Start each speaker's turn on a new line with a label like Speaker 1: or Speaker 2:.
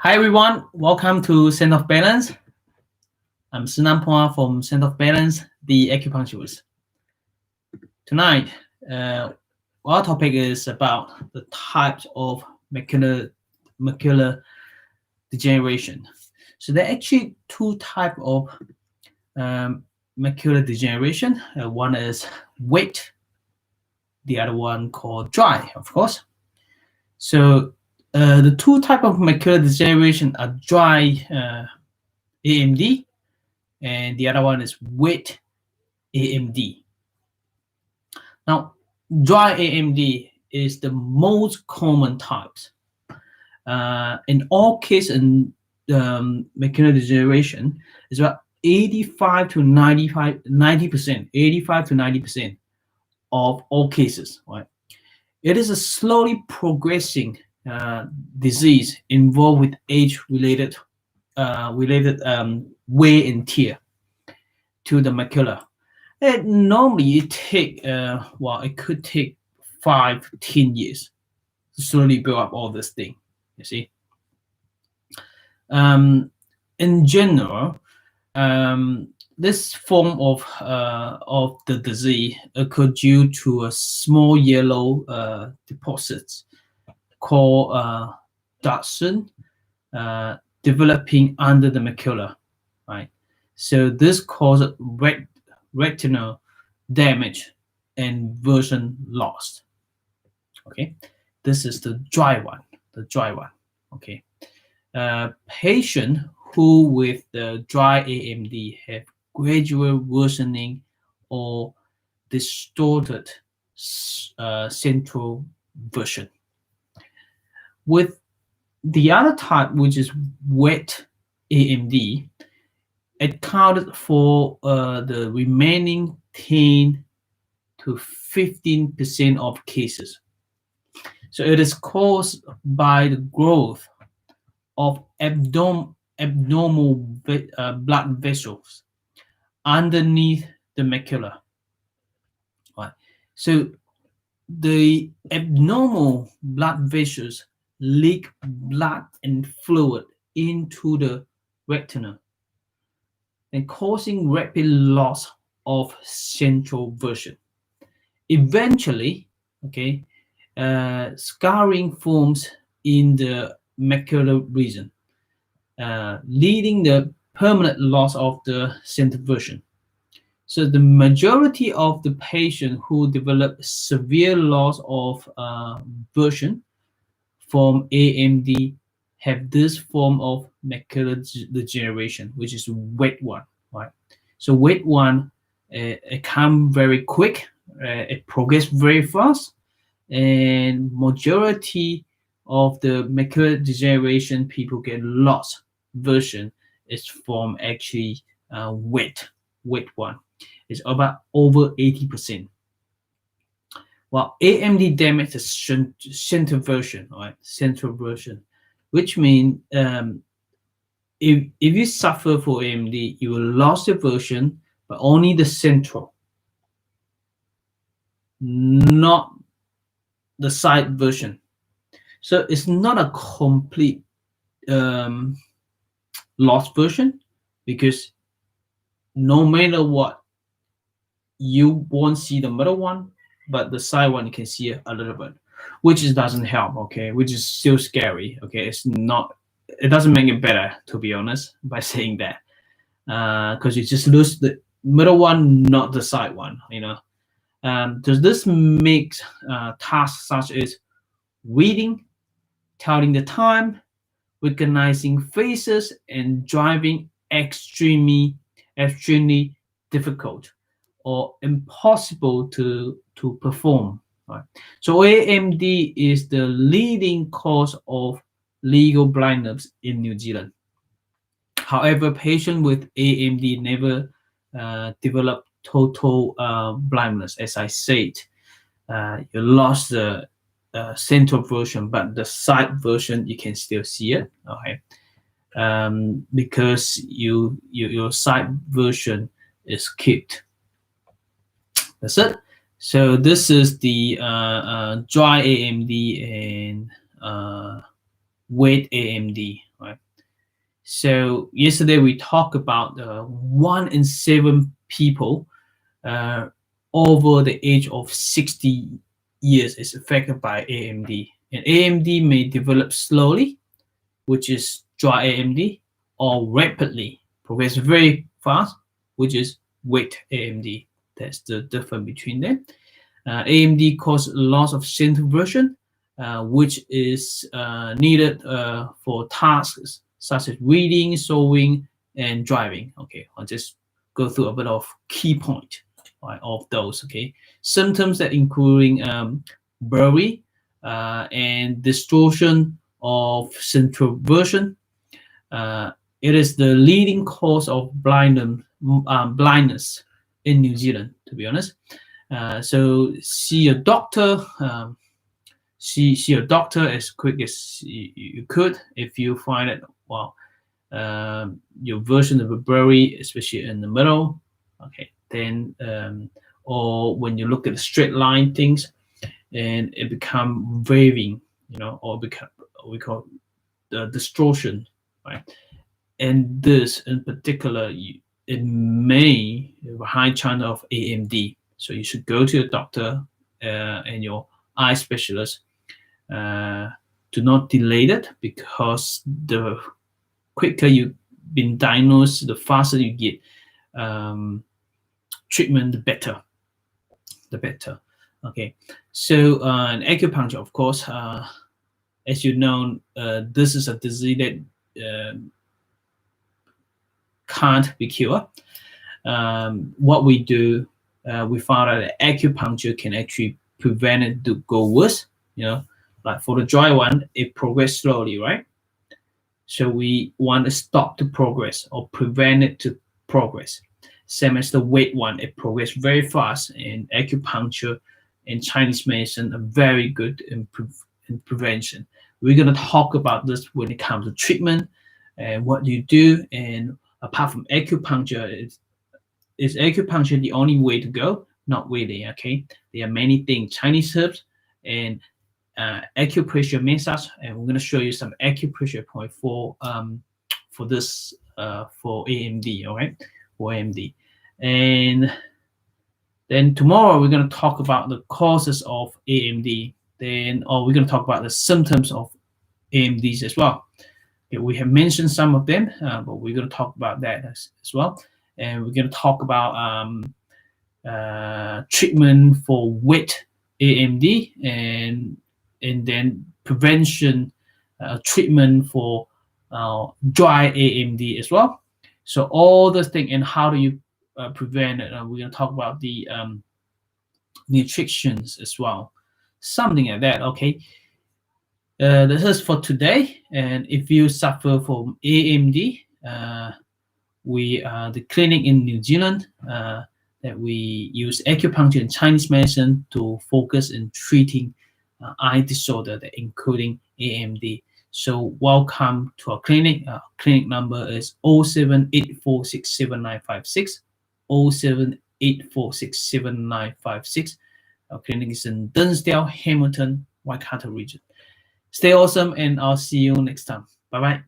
Speaker 1: Hi everyone, welcome to Szenan-Balance. I'm Szenan-Balance from Szenan-Balance, the Acupuncturist. Tonight, our topic is about the types of macular degeneration. So there are actually two types of macular degeneration. One is wet, the other one called dry, of course. So the two types of macular degeneration are dry AMD, and the other one is wet AMD. Now, dry AMD is the most common types. In all cases in macular degeneration, it's about 85 to 90%, 85 to 90% of all cases. Right? It is a slowly progressing disease involved with age-related wear and tear to the macula. Normally it could take 5-10 years to slowly build up all this thing. You see, in general, this form of the disease occurred due to a small yellow deposits called Dodson developing under the macula, right? So this causes retinal damage and vision loss. Okay, this is the dry one. Okay, patient who with the dry AMD have gradual worsening or distorted central vision. With the other type, which is wet AMD, accounted for the remaining 10 to 15% of cases. So it is caused by the growth of abnormal blood vessels underneath the macula. Right. So the abnormal blood vessels leak blood and fluid into the retina and causing rapid loss of central vision. Eventually, okay, scarring forms in the macular region, leading the permanent loss of the central vision. So the majority of the patients who develop severe loss of vision from AMD have this form of macular degeneration, which is wet one, right? So wet one, it comes very quick, it progresses very fast, and majority of the macular degeneration people get lost vision is from actually wet one. It's about over 80%. While AMD damages central vision, right? Central vision, which means if you suffer for AMD, you will lose the vision, but only the central, not the side vision. So it's not a complete lost vision, because no matter what, you won't see the middle one, but the side one you can see a little bit, which doesn't help, okay, which is still scary, okay. It doesn't make it better, to be honest, by saying that, because you just lose the middle one, not the side one, you know. Does this make tasks such as reading, telling the time, recognizing faces, and driving extremely difficult or impossible to perform, right? So AMD is the leading cause of legal blindness in New Zealand. However, patients with AMD never develop total blindness. As I said, you lost the central version, but the side version you can still see it. Okay, because your side version is kept. That's it. So this is the dry AMD and wet AMD, right? So yesterday we talked about 1 in 7 people over the age of 60 years is affected by AMD. And AMD may develop slowly, which is dry AMD, or rapidly, progress very fast, which is wet AMD. That's the difference between them. AMD causes loss of center vision, which is needed for tasks such as reading, sewing, and driving. Okay, I'll just go through a bit of key point, right, of those. Okay, symptoms that including blurry and distortion of central vision. It is the leading cause of blindness in New Zealand, to be honest. So see a doctor. See a doctor as quick as you could if you find it. Well, your version of a blurry, especially in the middle. Okay, then or when you look at the straight line things, and it become waving, or become we call the distortion, right? And this in particular, it may have a high chance of AMD. So you should go to your doctor and your eye specialist. Do not delay it, because the quicker you've been diagnosed, the faster you get treatment, the better. The better. Okay. So in acupuncture, of course, as you know, this is a disease that can't be cured. What we do, we found out that acupuncture can actually prevent it to go worse. Like for the dry one, it progresses slowly, right? So we want to stop the progress or prevent it to progress. Same as the wet one, it progresses very fast. And acupuncture and Chinese medicine are very good in prevention. We're going to talk about this when it comes to treatment and what you do. And apart from acupuncture, is acupuncture the only way to go? Not really. Okay, there are many things: Chinese herbs and acupressure massage, and we're going to show you some acupressure point for this for AMD. All right, for AMD. And then tomorrow we're going to talk about the causes of AMD. We're going to talk about the symptoms of AMDs as well. Okay, we have mentioned some of them, but we're going to talk about that as well. And we're going to talk about treatment for wet AMD, and then prevention treatment for dry AMD as well. So all the things, and how do you prevent it? We're going to talk about the nutrition as well, something like that. Okay. This is for today. And if you suffer from AMD, we are the clinic in New Zealand that we use acupuncture and Chinese medicine to focus in treating eye disorder, including AMD. So welcome to our clinic. Our clinic number is 0784679956, 0784679956. Our clinic is in Dunsdale, Hamilton, Waikato region. Stay awesome, and I'll see you next time. Bye-bye.